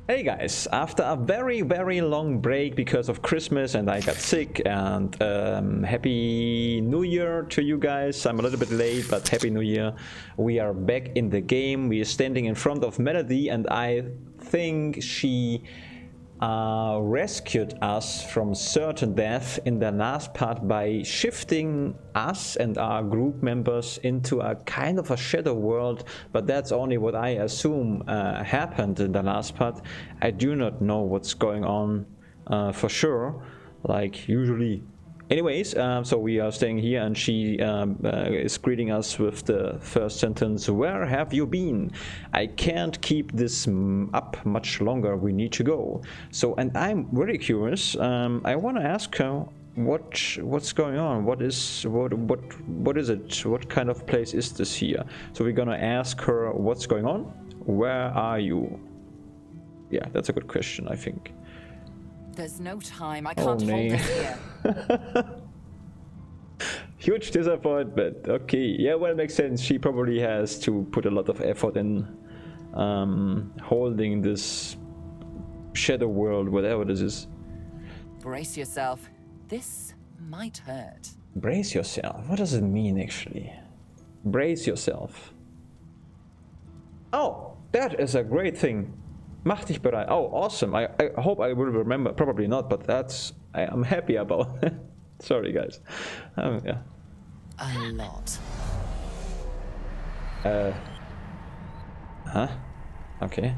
Hey guys, after a very long break because of Christmas and I got sick, and Happy New Year to you guys. I'm a little bit late, but Happy New Year. We are back in the game. We are standing in front of Melody, and I think she rescued us from certain death in the last part by shifting us and our group members into a kind of a shadow world, but that's only what I assume happened in the last part. I do not know what's going on for sure, like usually. Anyways, so we are staying here, and she is greeting us with the first sentence, "Where have you been? I can't keep this up much longer. We need to go." So, and I'm really curious. I want to ask her what's going on. What is it? What kind of place is this here? So we're gonna ask her what's going on. Where are you? Yeah, that's a good question, I think. There's no time. I can't hold this here. Huge disappointment. Okay, yeah, well, makes sense. She probably has to put a lot of effort in holding this shadow world, whatever this is. Brace yourself. This might hurt. Brace yourself? What does it mean, actually? Brace yourself. Oh, that is a great thing. Mach dich bereit. Oh, awesome. I hope I will remember. Probably not, but I'm happy about it. Sorry, guys. Yeah. A lot. Huh? Okay.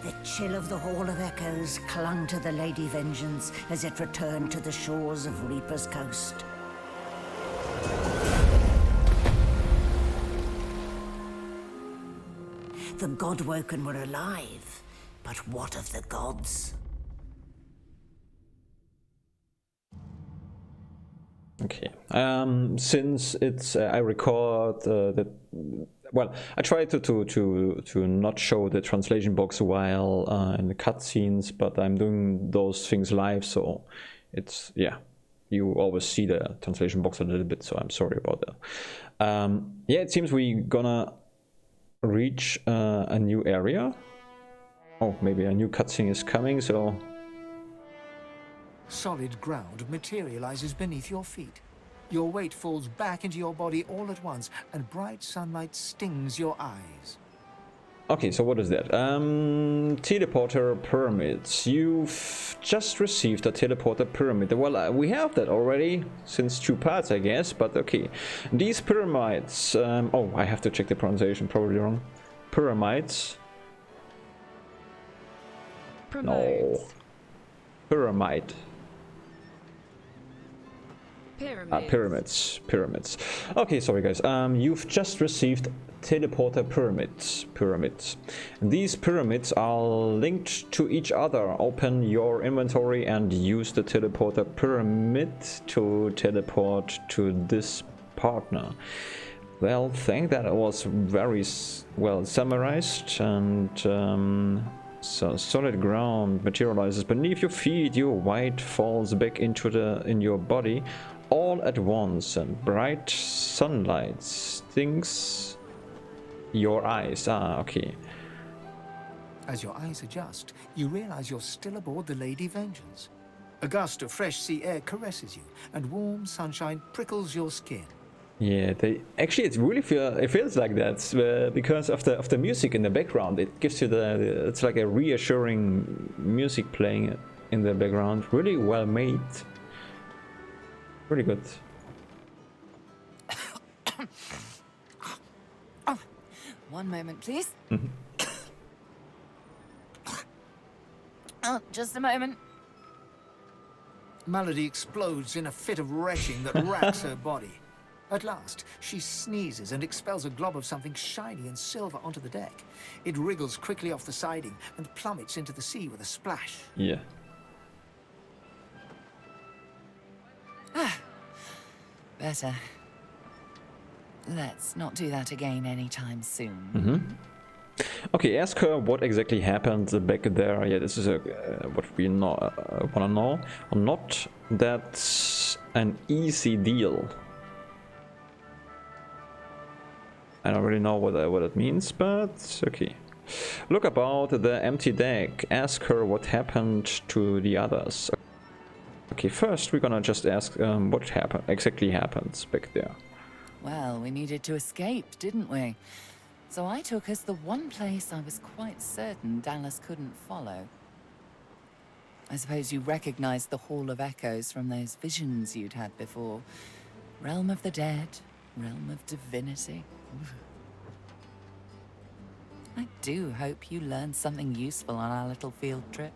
The chill of the Hall of Echoes clung to the Lady Vengeance as it returned to the shores of Reaper's Coast. The Godwoken were alive, but what of the gods? Okay. Since it's I record that. Well, I try to not show the translation box while in the cutscenes, but I'm doing those things live, so it's, yeah, you always see the translation box a little bit, so I'm sorry about that. Yeah, it seems we're gonna reach a new area. Oh, maybe a new cutscene is coming, so... Solid ground materializes beneath your feet. Your weight falls back into your body all at once, and bright sunlight stings your eyes. Okay, so what is that? Teleporter pyramids. You've just received a teleporter pyramid. Well, we have that already since 2 parts, I guess, but okay. These pyramids... oh, I have to check the pronunciation, probably wrong. Pyramids. No. Pyramid. Pyramids. Okay, sorry guys. You've just received teleporter pyramids. These pyramids are linked to each other. Open your inventory and use the teleporter pyramid to teleport to this partner. Well, thank that was very well summarized. And so solid ground materializes beneath your feet. Your weight falls back in your body all at once, and bright sunlight stings your eyes. Ah, okay. As your eyes adjust, you realize you're still aboard the Lady Vengeance. A gust of fresh sea air caresses you, and warm sunshine prickles your skin. Yeah, it really feels like that because of the music in the background. It gives you it's like a reassuring music playing in the background. Really well made. Pretty good. Oh, one moment, please. Oh, just a moment. Melody explodes in a fit of retching that racks her body. At last, she sneezes and expels a glob of something shiny and silver onto the deck. It wriggles quickly off the siding and plummets into the sea with a splash. Yeah. Better. Let's not do that again anytime soon. Okay, ask her what exactly happened back there. Yeah, this is what we wanna know. Or not. That's an easy deal. I don't really know what it means, but okay. Look about the empty deck. Ask her what happened to the others. Okay, first we're gonna just ask what exactly happened back there. Well, we needed to escape, didn't we? So I took us the one place I was quite certain Dallas couldn't follow. I suppose you recognized the Hall of Echoes from those visions you'd had before. Realm of the dead, realm of divinity. I do hope you learned something useful on our little field trip.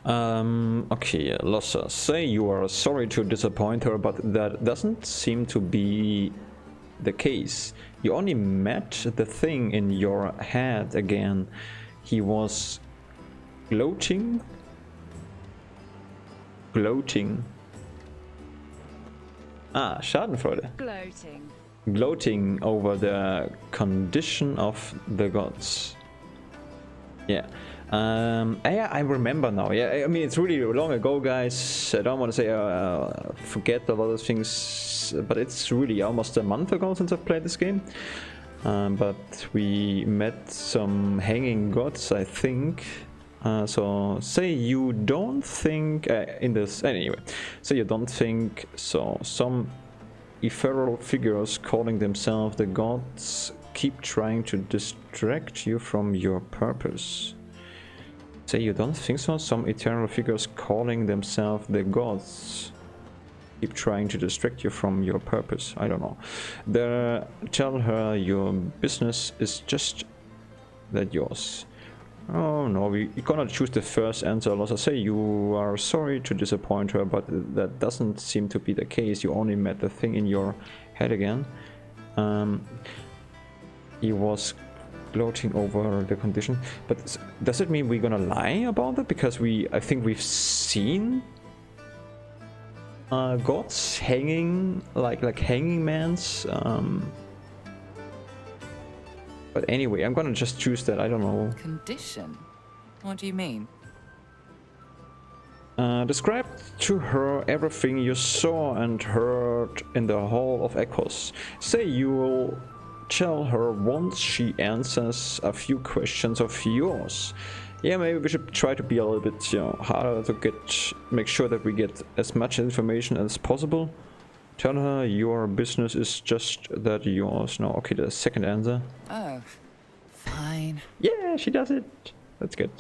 Okay, Lossa, say you are sorry to disappoint her, but that doesn't seem to be the case. You only met the thing in your head again. He was gloating. Ah, Schadenfreude. Gloating over the condition of the gods. Yeah. Yeah, I remember now. Yeah, I mean, it's really long ago, guys. I don't want to say forget a lot of things, but it's really almost a month ago since I've played this game. But we met some hanging gods, I think. So say you don't think in this anyway. So you don't think so. Some ethereal figures calling themselves the gods keep trying to distract you from your purpose. Say you don't think so? Some eternal figures calling themselves the gods keep trying to distract you from your purpose. I don't know. Tell her your business is just that yours. Oh no, we're gonna choose the first answer. Also say you are sorry to disappoint her, but that doesn't seem to be the case. You only met the thing in your head again. He was gloating over the condition, but does it mean we're gonna lie about it? Because I think we've seen gods hanging like hanging mans. But anyway, I'm gonna just choose that. I don't know. Condition? What do you mean? Describe to her everything you saw and heard in the Hall of Echoes. Say you will tell her once she answers a few questions of yours. Yeah, maybe we should try to be a little bit, harder to make sure that we get as much information as possible. Tell her your business is just that yours. No, okay, the second answer. Oh, fine. Yeah, she does it. That's good.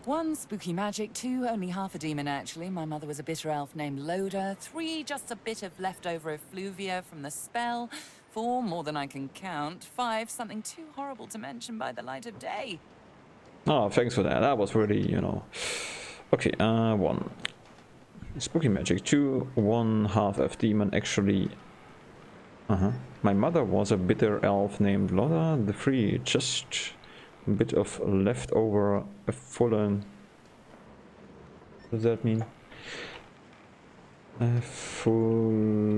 1, spooky magic. 2, only half a demon actually. My mother was a bitter elf named Loda. 3, just a bit of leftover effluvia from the spell. 4, more than I can count. 5, something too horrible to mention by the light of day. Oh, thanks for that. That was really, Okay, 1. Spooky magic. 2, 1 half-elf demon. Actually, my mother was a bitter elf named Loda. The 3, just a bit of leftover a fallen. What does that mean? Fully.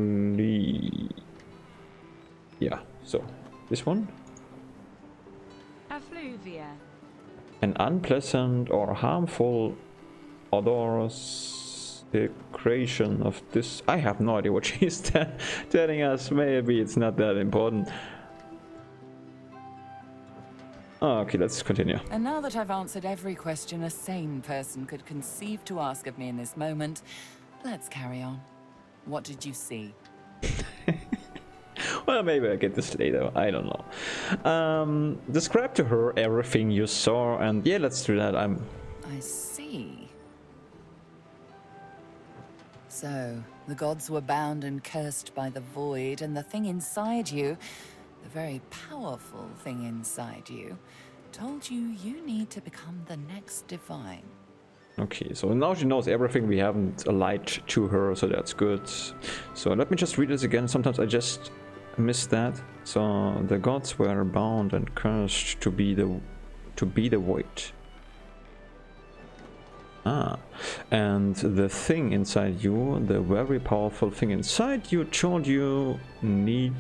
Yeah. So this one. Effluvia. An unpleasant or harmful odorous creation of this. I have no idea what she's telling us. Maybe it's not that important. Okay, let's continue. And now that I've answered every question a sane person could conceive to ask of me in this moment, let's carry on. What did you see? Well, maybe I get this later. I don't know. Describe to her everything you saw, and yeah, let's do that. I see. So, the gods were bound and cursed by the void, and the thing inside you, the very powerful thing inside you, told you need to become the next divine. Okay, so now she knows everything. We haven't lied to her, so that's good. So let me just read this again. Sometimes I just miss that. So the gods were bound and cursed to be the void. And the thing inside you, the very powerful thing inside you, told you need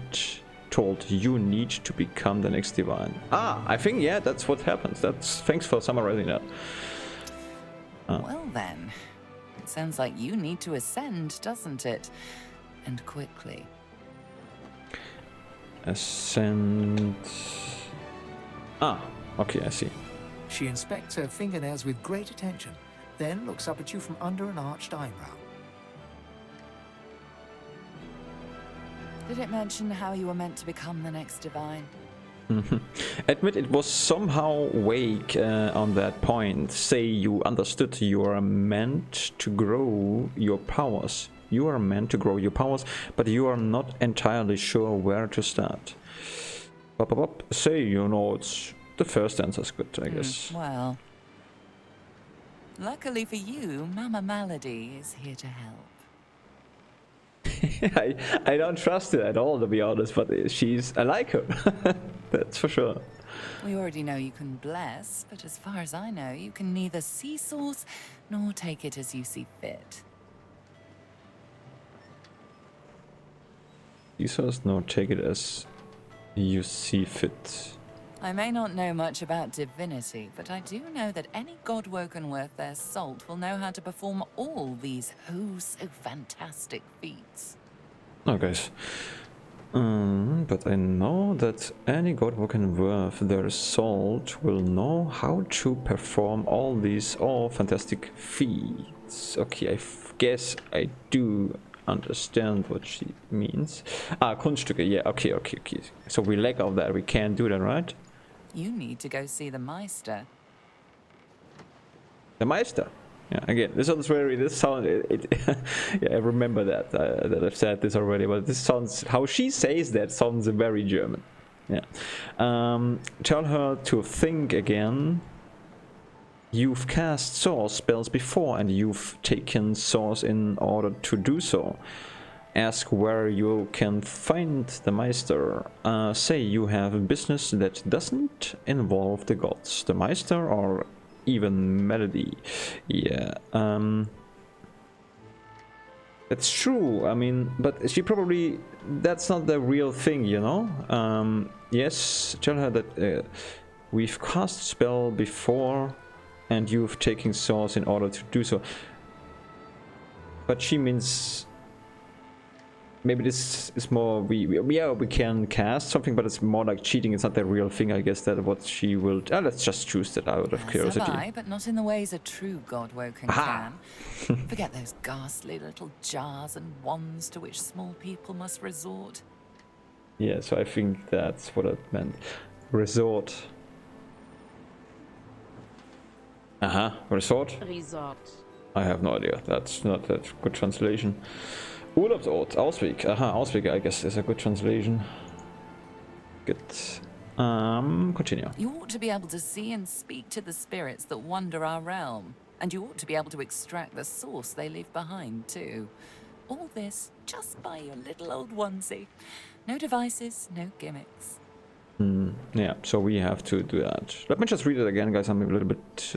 told you need to become the next divine. I think, yeah, that's what happens. Thanks for summarizing that. Well then, it sounds like you need to ascend, doesn't it? And quickly. Ascend... okay, I see. She inspects her fingernails with great attention, then looks up at you from under an arched eyebrow. Did it mention how you were meant to become the next divine? Admit it was somehow vague on that point. Say you understood you are meant to grow your powers. You are meant to grow your powers, but you are not entirely sure where to start. Say, it's the first answer's good, I guess. Well, luckily for you, Mama Malady is here to help. I don't trust her at all, to be honest, but I like her. That's for sure. We already know you can bless, but as far as I know, you can neither see source nor take it as you see fit. See source nor take it as you see fit. I may not know much about divinity, but I do know that any godwoken worth their salt will know how to perform all these so fantastic feats. Oh, guys. But I know that any godwoken worth their salt will know how to perform all these fantastic feats. Okay, I guess I do understand what she means. Kunststücke, yeah, okay. So we lack of that, we can't do that, right? You need to go see the Meister. The Meister? Yeah, again, this sounds yeah, I remember that I've said this already, but this sounds, how she says that sounds very German. Yeah. Tell her to think again. You've cast source spells before and you've taken source in order to do so. Ask where you can find the Meister. Say you have a business that doesn't involve the gods, the Meister, or even Melody. Yeah, that's true. I mean, but she probably, that's not the real thing, Yes, tell her that we've cast spell before and you've taken source in order to do so. But she means, maybe this is more, we can cast something, but it's more like cheating. It's not the real thing, I guess. That what she will. Let's just choose that out of curiosity. So have I, but not in the ways a true godwoken can. Forget those ghastly little jars and wands to which small people must resort. Yeah, so I think that's what it meant. Resort. Resort. I have no idea. That's not that good translation. Urlaubsort, Ausweg. Ausweg, I guess, is a good translation. Good. Continue. You ought to be able to see and speak to the spirits that wander our realm. And you ought to be able to extract the source they leave behind, too. All this just by your little old onesie. No devices, no gimmicks. Yeah, so we have to do that. Let me just read it again, guys. I'm a little bit.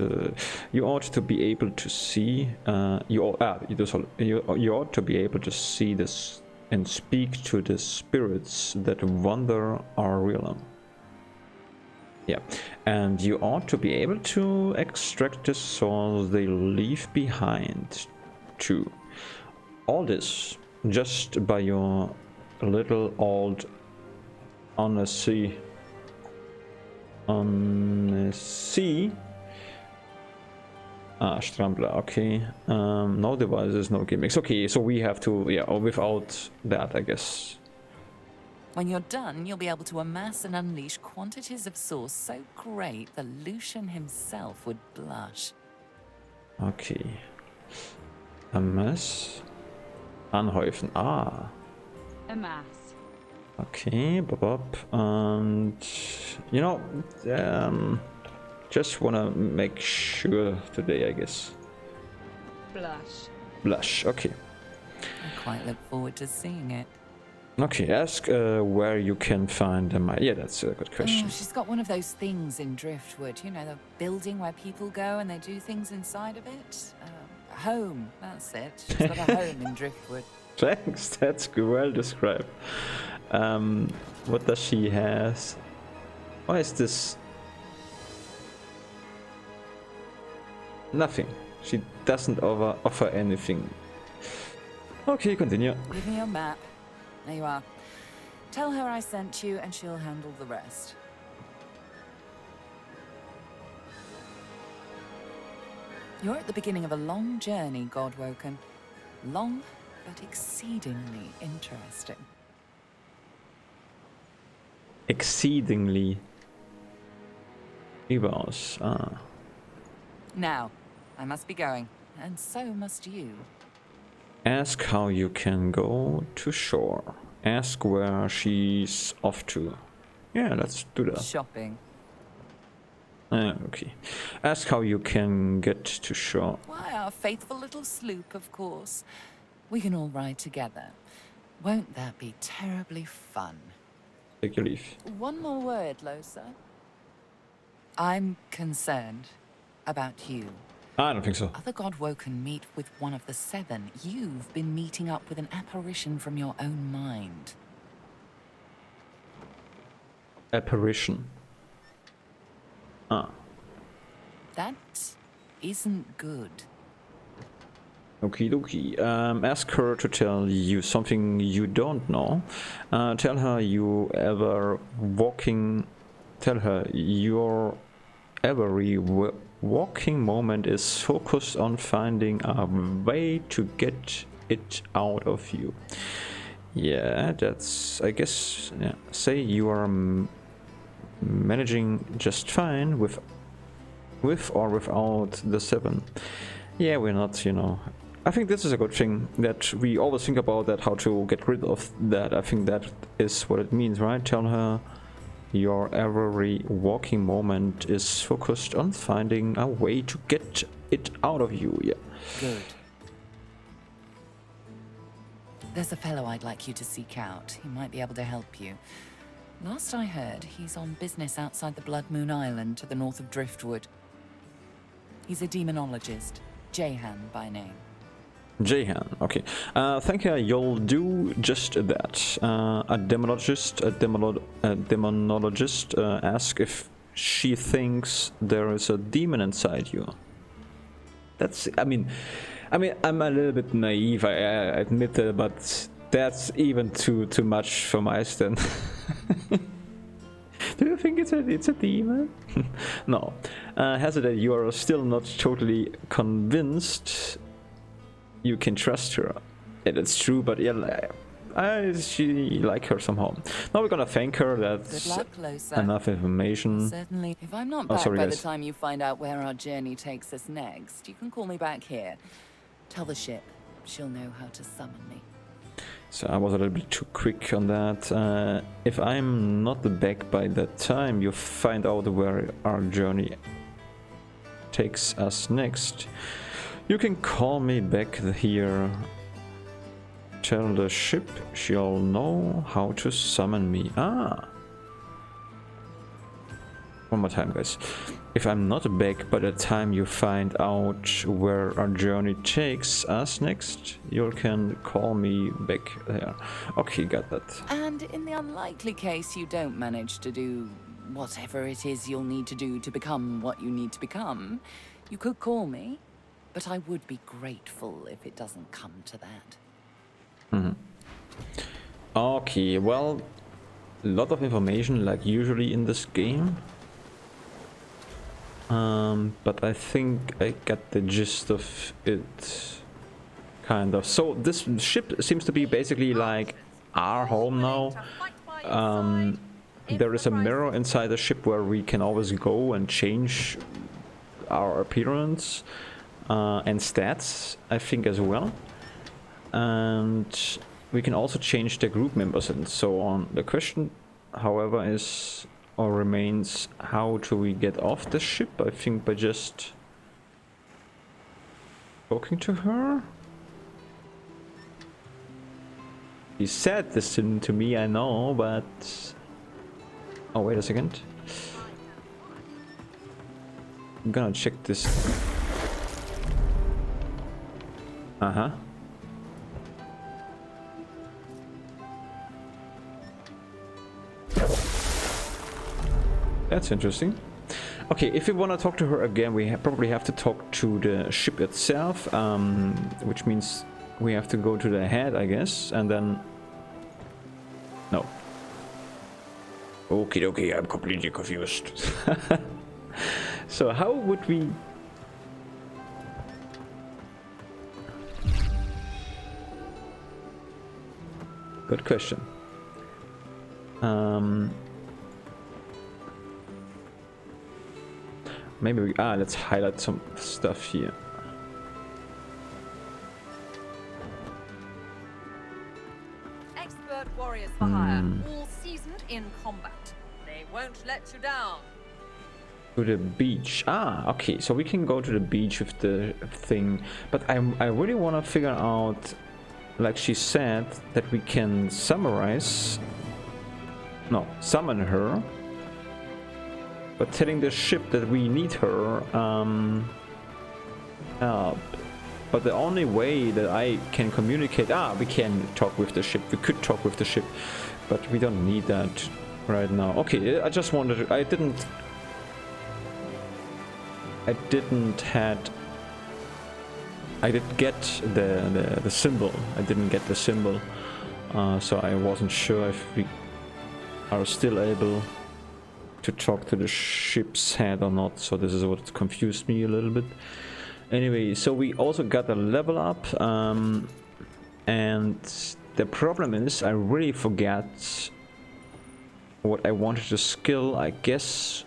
You ought to be able to see. You ought to be able to see this and speak to the spirits that wander our realm. Yeah, and you ought to be able to extract the source they leave behind, too. All this just by your little old honesty. Strampler, okay. No devices, no gimmicks. Okay, so we have to, without that, I guess. When you're done, you'll be able to amass and unleash quantities of source so great that Lucian himself would blush. Okay. Amass. Anhäufen. Amass. Okay, and just wanna make sure today, I guess. Blush, okay. I quite look forward to seeing it. Okay, ask where you can find them. Yeah, that's a good question. She's got one of those things in Driftwood, the building where people go and they do things inside of it. Home, that's it. She's got a home in Driftwood. Thanks, that's well described. What does she has? Why is this? Nothing. She doesn't offer anything. Okay, continue. Give me your map. There you are. Tell her I sent you and she'll handle the rest. You're at the beginning of a long journey, Godwoken. Long, but exceedingly interesting. Exceedingly. Überaus. Ah. Now, I must be going, and so must you. Ask how you can go to shore. Ask where she's off to. Yeah, let's do that. Shopping. Okay. Ask how you can get to shore. Why, our faithful little sloop, of course. We can all ride together. Won't that be terribly fun? Take your leave. One more word, Losa. I'm concerned about you. I don't think so. Other Godwoken meet with one of the seven. You've been meeting up with an apparition from your own mind. Apparition. Ah. That isn't good. Okie dokie. Ask her to tell you something you don't know. Tell her you ever walking. Tell her your every walking moment is focused on finding a way to get it out of you. Yeah, that's, I guess, yeah. Say you are managing just fine with or without the seven. Yeah, we're not, you know. I think this is a good thing that we always think about that, how to get rid of that. I think that is what it means, right? Tell her your every walking moment is focused on finding a way to get it out of you. Yeah. Good. There's a fellow I'd like you to seek out. He might be able to help you. Last I heard, he's on business outside the Blood Moon Island to the north of Driftwood. He's a demonologist, Jahan by name. Jahan, okay. Thank you, you'll do just that. A demonologist asks if she thinks there is a demon inside you. That's, I mean, I'm a little bit naive, I admit it, but that's even too much for my stand. Do you think it's a demon? No. Hesitate, you are still not totally convinced you can trust her. Yeah, that's true, but yeah, she like her somehow. Now we're gonna thank her. That's Good luck, Losa. enough information. Certainly. If I'm not back sorry, by guys. the time you find out where our journey takes us next, you can call me back here. Tell the ship. She'll know how to summon me. So I was a little bit too quick on that. If I'm not back by that time, you find out where our journey takes us next. You can call me back here. Tell the ship she'll know how to summon me. Ah. One more time, guys. If I'm not back by the time you find out where our journey takes us next, you can call me back there. Okay, got that. And in the unlikely case you don't manage to do whatever it is you'll need to do to become what you need to become, you could call me, but I would be grateful if it doesn't come to that. Okay, well, a lot of information like usually in this game. But I think I got the gist of it, kind of. So this ship seems to be basically like our home now. There is a mirror inside the ship where we can always go and change our appearance and stats, I think, as well. And we can also change the group members and so on. The question, however, is or remains, how do we get off the ship? I think by just talking to her. He said this to me, I know, but oh, wait a second. I'm gonna check this. That's interesting. Okay, if we want to talk to her again, we probably have to talk to the ship itself, which means we have to go to the head, I guess, and then... No. Okay, I'm completely confused. So how would we... Good question. Maybe we... let's highlight some stuff here. Expert warriors for hire, all seasoned in combat. They won't let you down. To the beach. Okay, so we can go to the beach with the thing, but I really want to figure out, like she said, that we can summon her, but telling the ship that we need her help. But the only way that I can communicate, we can talk with the ship. We could talk with the ship, but we don't need that right now. Okay, I just wanted to, I didn't get the symbol. I didn't get the symbol, so I wasn't sure if we are still able to talk to the ship's head or not. So this is what confused me a little bit. Anyway, so we also got a level up, and the problem is I really forget what I wanted to skill, I guess.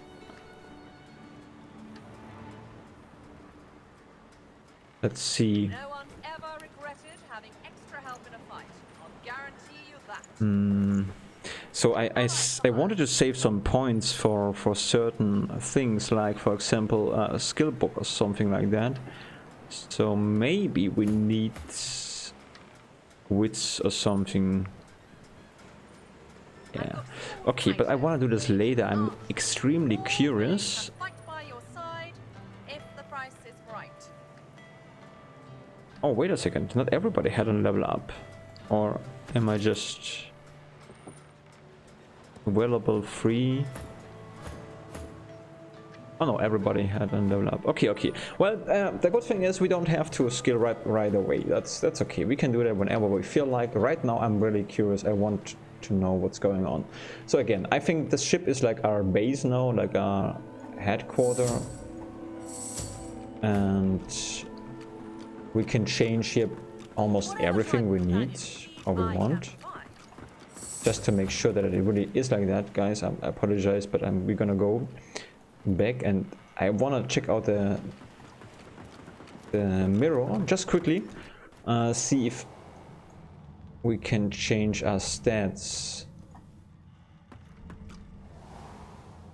Let's see. No one's ever regretted having extra help in a fight. I'll guarantee you that. So I wanted to save some points for certain things, like for example a skill book or something like that. So maybe we need wits or something. Yeah. Okay, but I want to do this later. I'm extremely curious. Fight by your side if the price is right. Oh, wait a second. Not everybody had a level up. Or am I just... available free? Oh no, everybody had a level up. Okay. Well, the good thing is we don't have to skill right away. That's okay. We can do that whenever we feel like. Right now I'm really curious. I want to know what's going on. So again, I think this ship is like our base now, like our headquarter. And we can change here almost everything we need or we want. Just to make sure that it really is like that, guys. I apologize, but we're gonna go back and I wanna check out the mirror just quickly, see if we can change our stats.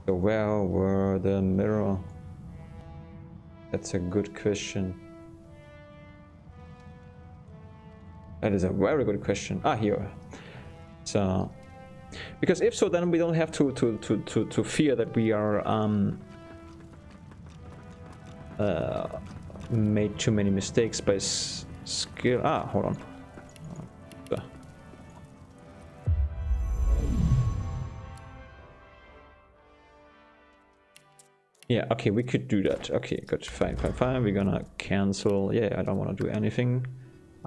So where were the mirror? That's a good question. That is a very good question. Here. So, because if so, then we don't have to fear that we are made too many mistakes by skill. Hold on. Yeah, okay, we could do that. Okay, good. Fine. We're gonna cancel. Yeah, I don't want to do anything.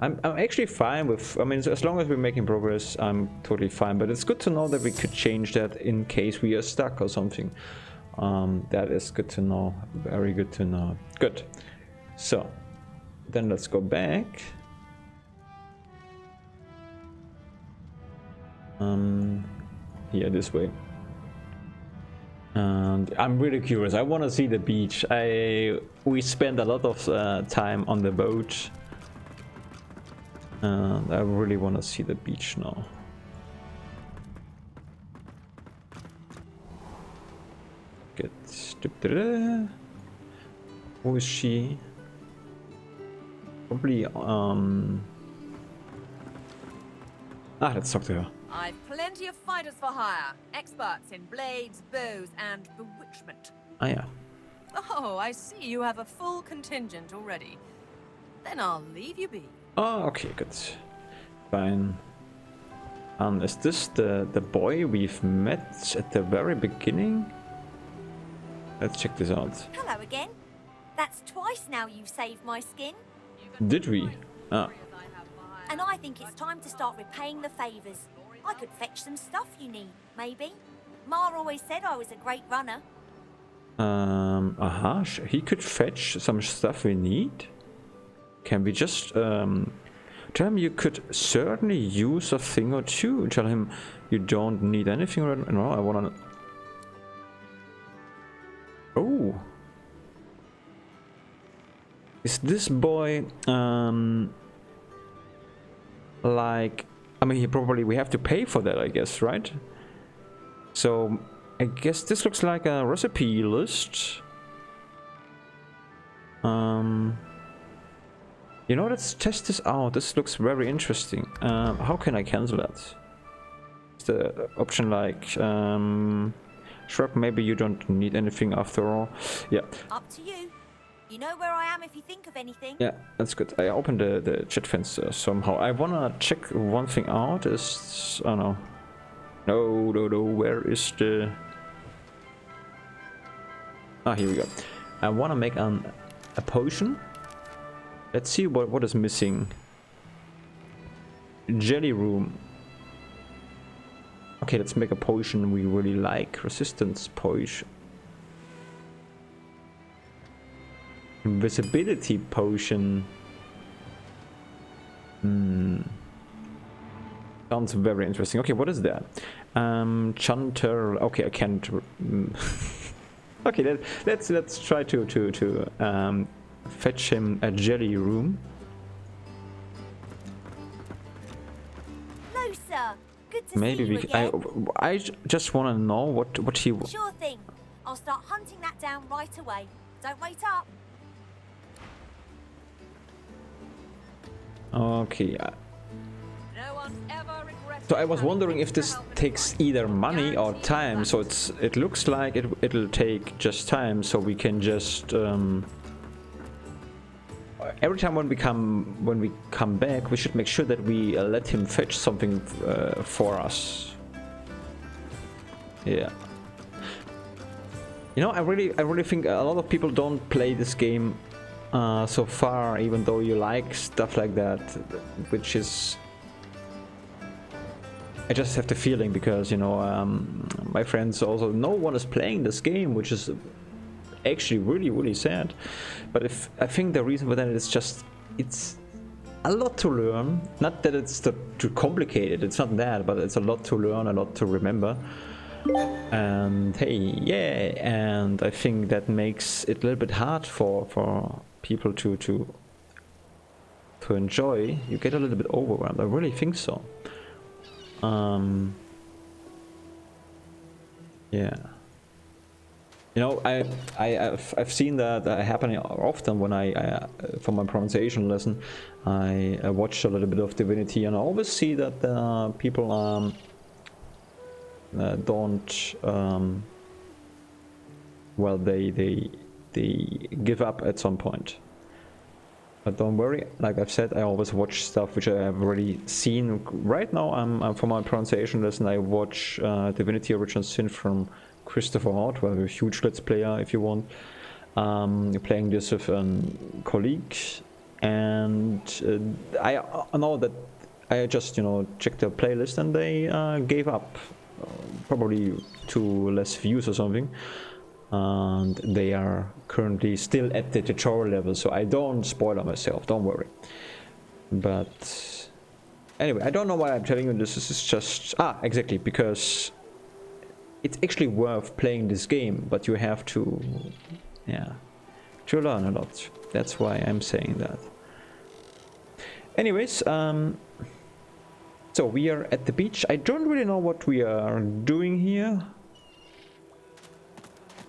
I'm actually fine with, I mean, as long as we're making progress, I'm totally fine. But it's good to know that we could change that in case we are stuck or something. That is good to know. Very good to know. Good. So, then let's go back. Here, this way. And I'm really curious. I want to see the beach. We spent a lot of time on the boat. And I really want to see the beach now. Good. Who is she? Probably, let's talk to her. I've plenty of fighters for hire. Experts in blades, bows, and bewitchment. Yeah. Oh, I see you have a full contingent already. Then I'll leave you be. Oh, okay, good. Fine. Is this the boy we've met at the very beginning? Let's check this out. Hello again. That's twice now you've saved my skin. Did we? Ah. And I think it's time to start repaying the favours. I could fetch some stuff you need, maybe. Ma always said I was a great runner. He could fetch some stuff we need. Can we just tell him you could certainly use a thing or two? Tell him you don't need anything right now. No, I wanna. Oh, is this boy like? I mean, we have to pay for that, I guess, right? So I guess this looks like a recipe list. You know, let's test this out. This looks very interesting. How can I cancel that? Is the option like shrub? Maybe you don't need anything after all. Yeah. Up to you. You know where I am if you think of anything. Yeah, that's good. I opened the chat fence somehow. I wanna check one thing out. Is oh no. No. Where is the? Ah, here we go. I wanna make a potion. Let's see what is missing. Jelly room. Okay, let's make a potion we really like. Resistance potion. Invisibility potion. Sounds very interesting. Okay, what is that? Chanter. Okay, I can't. Okay, let's try to fetch him a jelly room. Hello, sir. Good to Maybe see you again. I just want to know what he. Sure thing. I'll start hunting that down right away. Don't wait up. Okay. No one's ever regretted So I was having wondering if extra this help in a takes fight. either money or Guaranteed time. that. So it looks like it'll take just time. So we can just every time when we come back, we should make sure that we let him fetch something for us. Yeah. You know, I really think a lot of people don't play this game so far, even though you like stuff like that, which is. I just have the feeling because, you know, my friends also, no one is playing this game, which is actually really sad. But I think the reason for that is just it's a lot to learn. Not that it's too complicated, it's not that, but it's a lot to learn, a lot to remember. And hey, yeah, and I think that makes it a little bit hard for people to enjoy. You get a little bit overwhelmed. I really think so. Yeah. You know, I've seen that happening often when I for my pronunciation lesson, I watch a little bit of Divinity, and I always see that people don't well, they give up at some point. But don't worry, like I've said, I always watch stuff which I have already seen. Right now, I'm for my pronunciation lesson, I watch Divinity Original Sin from Christopher Hart, well, a huge Let's Player if you want. Playing this with a colleague, and I know that I just, you know, checked their playlist and they gave up, probably to less views or something. And they are currently still at the tutorial level, so I don't spoil myself, don't worry. But anyway, I don't know why I'm telling you this. This is just exactly because it's actually worth playing this game, but you have to learn a lot. That's why I'm saying that. Anyways, so we are at the beach. I don't really know what we are doing here.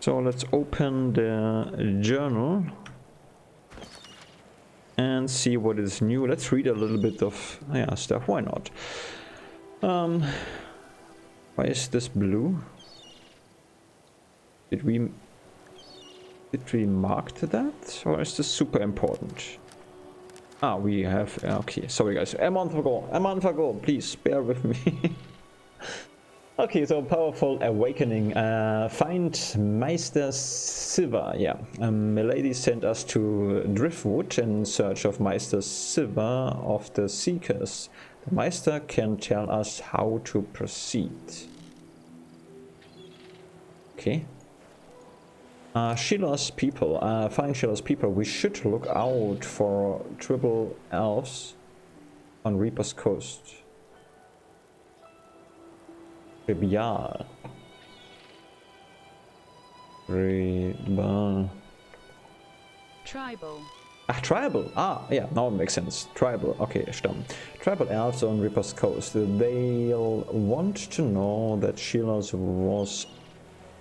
So let's open the journal and see what is new. Let's read a little bit of stuff. Why not? Why is this blue? Did we mark that, or is this super important? We have. Okay, sorry guys. A month ago. Please bear with me. Okay, so powerful awakening. Find Meister Siva. Yeah, Milady sent us to Driftwood in search of Meister Siva of the Seekers. The Meister can tell us how to proceed. Okay. Sheila's people. Find Sheila's people. We should look out for tribal elves on Reaper's Coast. Tribal. Tribal. Tribal. Yeah, now it makes sense. Tribal. Okay, Stamm. Tribal elves on Reaper's Coast. They'll want to know that Sheila's was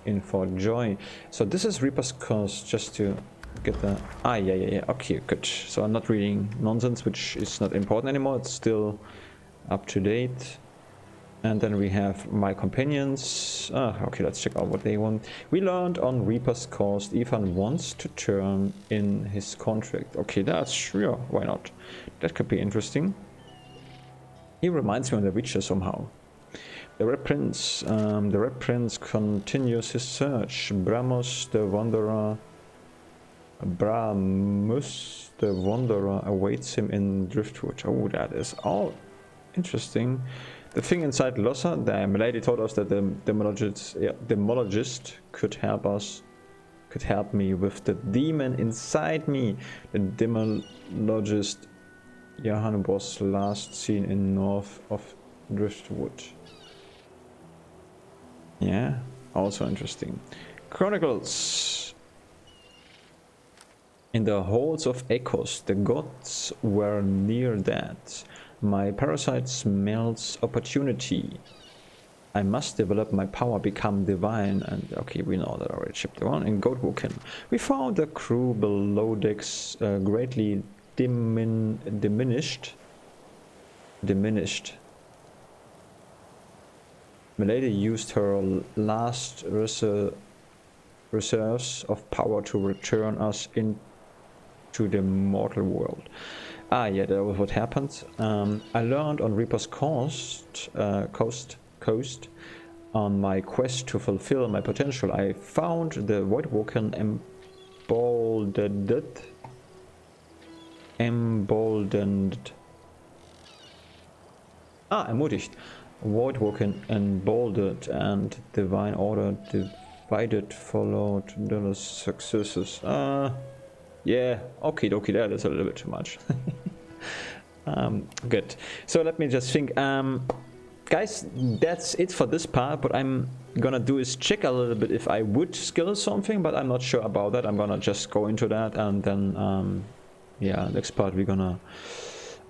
in for joy. So this is Reaper's Coast, just to get the... yeah. Okay, good. So I'm not reading nonsense, which is not important anymore. It's still up to date. And then we have my companions. Okay, let's check out what they want. We learned on Reaper's Coast, Ethan wants to turn in his contract. Okay, that's sure. Why not? That could be interesting. He reminds me of the Witcher somehow. The Red Prince. The Red Prince continues his search. Bramus the Wanderer awaits him in Driftwood. Oh, that is all interesting. The thing inside Lossa, the lady told us that the demologist could help me with the demon inside me. The demologist Johann was last seen in north of Driftwood. Yeah, also interesting. Chronicles. In the halls of Echoes, the gods were near that. My parasite smells opportunity. I must develop my power, become divine, and okay, we know that already. Chapter 1 in Goatwoken. We found the crew below decks greatly diminished. Milady used her last reserves of power to return us into the mortal world. Yeah, that was what happened. I learned on Reaper's Coast on my quest to fulfill my potential. I found the Voidwoken emboldened. Ermutigt. Voidwoken emboldened and divine order divided followed the successes. Yeah, okay, that is a little bit too much. Good. So let me just think. Guys, that's it for this part. What I'm gonna do is check a little bit if I would skill something, but I'm not sure about that. I'm gonna just go into that, and then yeah, next part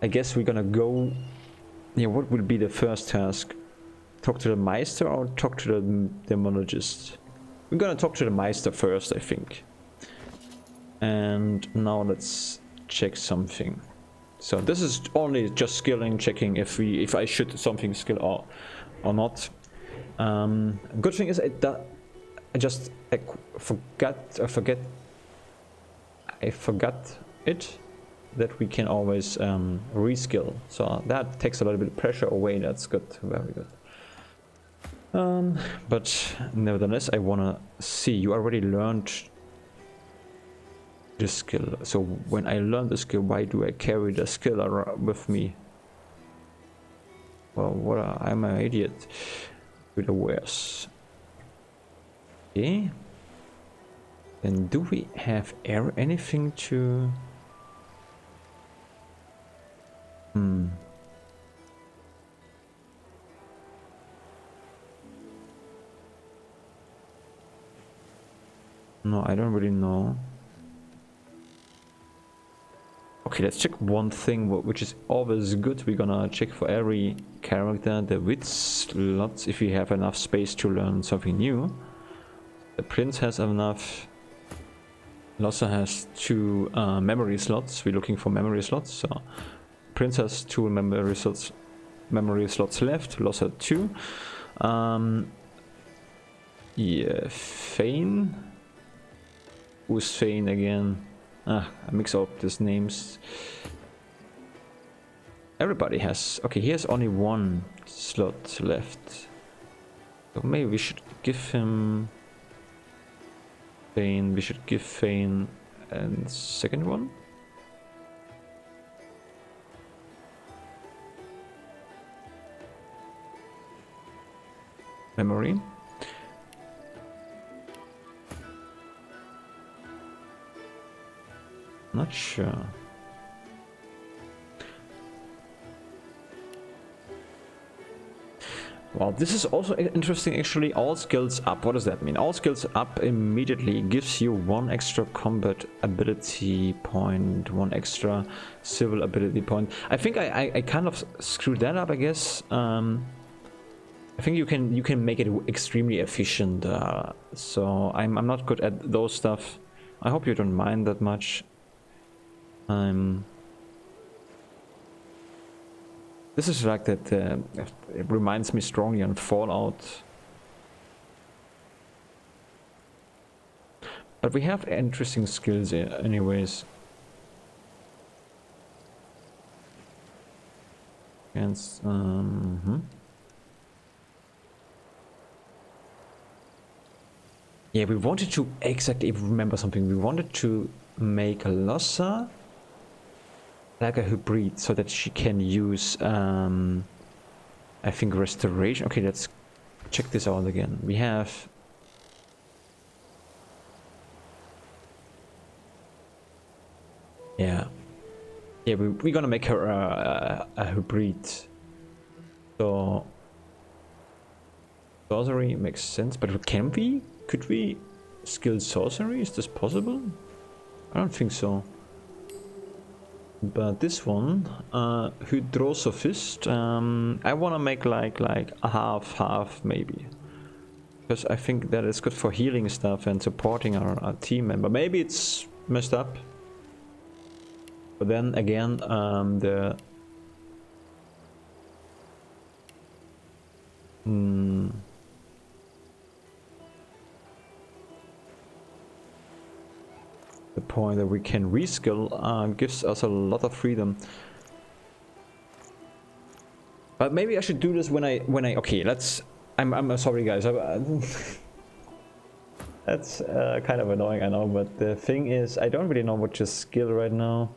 I guess we're gonna go. Yeah, what would be the first task? Talk to the Meister or talk to the demologist? We're gonna talk to the Meister first, I think. And now let's check something. So this is only just skilling, checking if I should something skill or not. Good thing is I forgot it that we can always reskill. So that takes a little bit of pressure away. That's good, very good. But nevertheless, I wanna see. You already learned this skill. So when I learn the skill, why do I carry the skill with me? Well, I'm an idiot with the wares. Okay. Then do we have anything to... No, I don't really know. Okay, let's check one thing, which is always good. We're gonna check for every character the wit slots, if we have enough space to learn something new. The prince has enough. Lossa has 2 memory slots. We're looking for memory slots. So prince has 2 memory slots left. Lossa 2. Yeah, Fane. Who's Fane again? I mix up these names. Everybody has... Okay, he has only 1 slot left. So maybe we should give him Fane. We should give Fane a second one. Memory. Not sure. Well, this is also interesting actually. All skills up. What does that mean? All skills up immediately gives you 1 extra combat ability point, 1 extra civil ability point. I think I kind of screwed that up, I guess. I think you can make it extremely efficient. So I'm not good at those stuff. I hope you don't mind that much. This is like that. It reminds me strongly on Fallout. But we have interesting skills anyways. Against yeah, we wanted to exactly remember something. We wanted to make Lossa like a hybrid, so that she can use I think restoration. Okay, let's check this out again. We have yeah, we're gonna make her a hybrid. So sorcery makes sense, but could we skill sorcery? Is this possible? I don't think so. But this one, Hydrosophist, I want to make like a half maybe, because I think that is good for healing stuff and supporting our team member. Maybe it's messed up, but then again, the point that we can reskill gives us a lot of freedom. But maybe I should do this when I okay, I'm sorry guys. That's kind of annoying, I know, but the thing is I don't really know what to skill right now.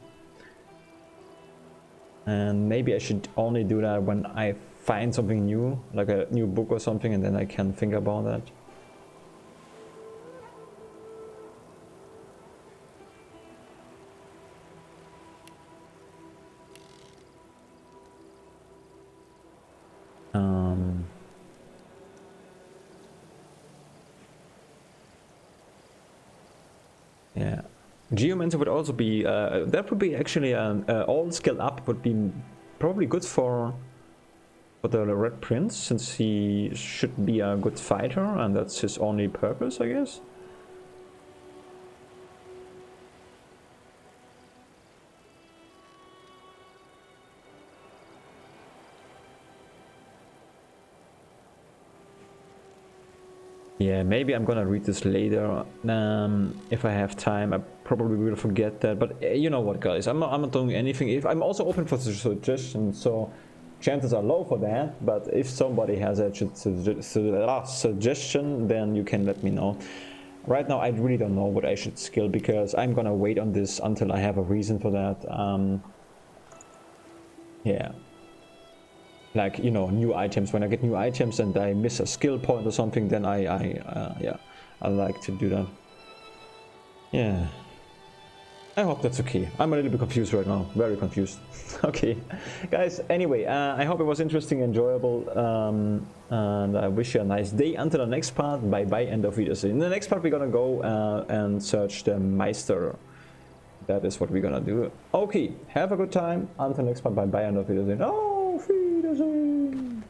And maybe I should only do that when I find something new, like a new book or something, and then I can think about that. Yeah, Geomancer would also be, that would be actually all skill up would be probably good for the Red Prince, since he should be a good fighter and that's his only purpose, I guess. Yeah, maybe I'm gonna read this later. If I have time, I probably will forget that. But you know what, guys? I'm not doing anything. If I'm also open for suggestions, so chances are low for that. But if somebody has a suggestion, then you can let me know. Right now, I really don't know what I should skill, because I'm gonna wait on this until I have a reason for that. Yeah. Like, you know, new items. When I get new items and I miss a skill point or something, then yeah, I like to do that. Yeah, I hope that's okay. I'm a little bit confused right now, very confused. Okay, guys, anyway, I hope it was interesting, enjoyable, and I wish you a nice day. Until the next part, bye bye and auf Wiedersehen. In the next part, we're gonna go and search the Meister. That is what we're gonna do. Okay, have a good time. Until next part, bye bye and auf Wiedersehen. Oh, auf Wiedersehen.